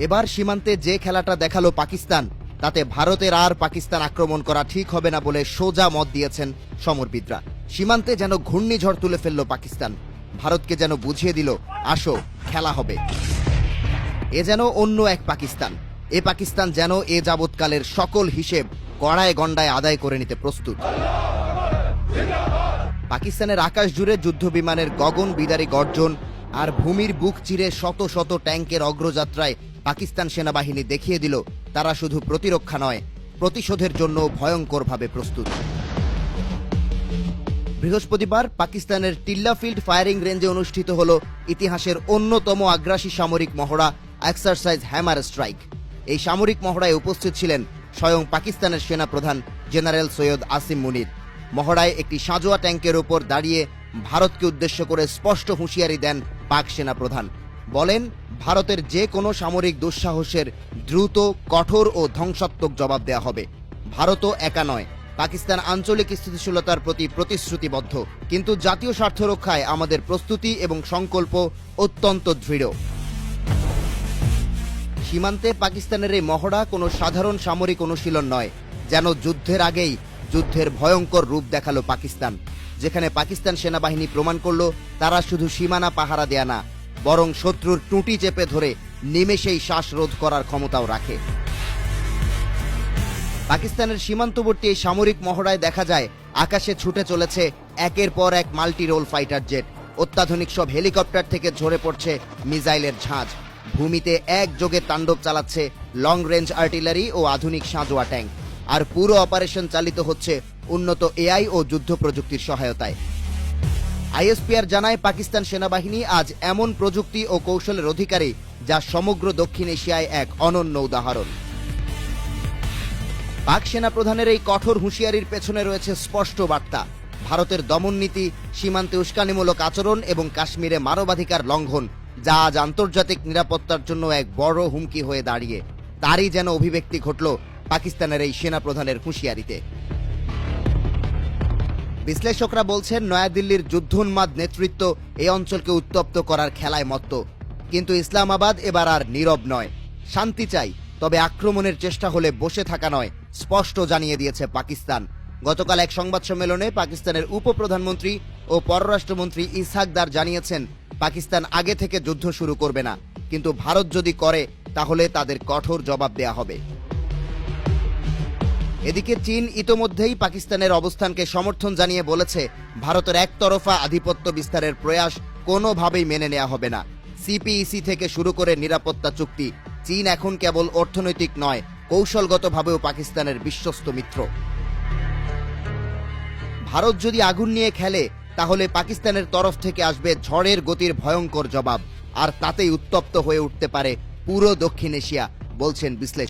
এবার সীমান্তে যে খেলাটা দেখালো পাকিস্তান, তাতে ভারতের আর পাকিস্তান আক্রমণ করা ঠিক হবে না বলে সোজা মত দিয়েছেন সমরবিদরা। সীমান্তে যেন ঘূর্ণিঝড় তুলে ফেলল পাকিস্তান, ভারতকে যেন বুঝিয়ে দিল, আসো খেলা হবে। এ যেন অন্য এক পাকিস্তান। এ পাকিস্তান যেন এ যাবৎকালের সকল হিসেব গড়ায় গন্ডায় আদায় করে নিতে প্রস্তুত। পাকিস্তানের আকাশ জুড়ে যুদ্ধ বিমানের গগন বিদারী গর্জন আর ভূমির বুক চিরে শত শত ট্যাঙ্কের অগ্রযাত্রায় পাকিস্তান সেনাবাহিনী দেখিয়ে দিল, তারা শুধু প্রতিরক্ষা নয়, প্রতিশোধের জন্য ভয়ঙ্করভাবে প্রস্তুত। বৃহস্পতিবার পাকিস্তানের টিল্লা ফিল্ড ফায়ারিং রেঞ্জে অনুষ্ঠিত হল ইতিহাসের অন্যতম আগ্রাসী সামরিক মহড়া এক্সারসাইজ হ্যামার স্ট্রাইক। এই সামরিক মহড়ায় উপস্থিত ছিলেন স্বয়ং পাকিস্তানের সেনাপ্রধান জেনারেল সৈয়দ আসিম মুনির। মহড়ায় একটি সাঁজোয়া ট্যাঙ্কের ওপর দাঁড়িয়ে ভারতকে উদ্দেশ্য করে স্পষ্ট হুঁশিয়ারি দেন পাক সেনাপ্রধান। বলেন, ভারতের যে কোনো সামরিক দুঃসাহসের দ্রুত, কঠোর ও ধ্বংসাত্মক জবাব দেয়া হবে। ভারতও একা নয়, পাকিস্তান আঞ্চলিক স্থিতিশীলতার প্রতি প্রতিশ্রুতিবদ্ধ, কিন্তু জাতীয় স্বার্থ রক্ষায় আমাদের প্রস্তুতি এবং সংকল্প অত্যন্ত দৃঢ়। সীমান্তে পাকিস্তানের এই মহড়া কোনো সাধারণ সামরিক অনুশীলন নয়, যেন যুদ্ধের আগেই যুদ্ধের ভয়ঙ্কর রূপ দেখালো পাকিস্তান, যেখানে পাকিস্তান সেনাবাহিনী প্রমাণ করল তারা শুধু সীমানা পাহারা দেয়া না, বরং শত্রুর টুঁটি চেপে ধরে নিমেষেই শ্বাসরোধ করার ক্ষমতাও রাখে। পাকিস্তানের সীমান্তবর্তী এই সামরিক মহড়ায় দেখা যায় আকাশে ছুটে চলেছে একের পর এক মাল্টি রোল ফাইটার জেট, অত্যাধুনিক সব হেলিকপ্টার থেকে ঝরে পড়ছে মিসাইলের ঝাঁজ, ভূমিতে একযোগে তাণ্ডব চালাচ্ছে লং রেঞ্জ আর্টিলারি ও আধুনিক সাঁজোয়া ট্যাঙ্ক, আর পুরো অপারেশন চালিত হচ্ছে উন্নত এআই ও যুদ্ধ প্রযুক্তির সহায়তায়। আইএসপিআর জানায়, পাকিস্তান সেনাবাহিনী আজ এমন প্রযুক্তি ও কৌশলের অধিকারী যা সমগ্র দক্ষিণ এশিয়ায় এক অনন্য উদাহরণ। পাক সেনাপ্রধানের এই কঠোর হুঁশিয়ারির পেছনে রয়েছে স্পষ্ট বার্তা। ভারতের দমননীতি, সীমান্তে উস্কানিমূলক আচরণ এবং কাশ্মীরে মানবাধিকার লঙ্ঘন, যা আজ আন্তর্জাতিক নিরাপত্তার জন্য এক বড় হুমকি হয়ে দাঁড়িয়ে, তারই যেন অভিব্যক্তি ঘটল পাকিস্তানের এই সেনাপ্রধানের হুঁশিয়ারিতে। বিশ্লেষকরা বলছেন, নয়াদিল্লির যুদ্ধোন্মাদ নেতৃত্ব এই অঞ্চলকে উত্তপ্ত করার খেলায় মত্ত, কিন্তু ইসলামাবাদ এবার আর নীরব নয়। শান্তি চাই, তবে আক্রমণের চেষ্টা হলে বসে থাকা নয়, স্পষ্ট জানিয়ে দিয়েছে পাকিস্তান। গতকাল এক সংবাদ সম্মেলনে পাকিস্তানের উপপ্রধানমন্ত্রী ও পররাষ্ট্রমন্ত্রী ইসহাক দার জানিয়েছেন, পাকিস্তান আগে থেকে যুদ্ধ শুরু করবে না, কিন্তু ভারত যদি করে তাহলে তাদের কঠোর জবাব দেয়া হবে। এদিকে চীন ইতোমধ্যেই পাকিস্তানের অবস্থানকে সমর্থন জানিয়ে বলেছে, ভারতের একতরফা আধিপত্য বিস্তারের প্রয়াস কোনোভাবেই মেনে নেওয়া হবে না। সিপিইসি থেকে শুরু করে নিরাপত্তা চুক্তি, চীন এখন কেবল অর্থনৈতিক নয়, কৌশলগতভাবেও পাকিস্তানের বিশ্বস্ত মিত্র। ভারত যদি আগুন নিয়ে খেলে, তাহলে পাকিস্তানের তরফ থেকে আসবে ঝড়ের গতির ভয়ঙ্কর জবাব, আর তাতেই উত্তপ্ত হয়ে উঠতে পারে পুরো দক্ষিণ এশিয়া, বলছেন বিশ্লেষক।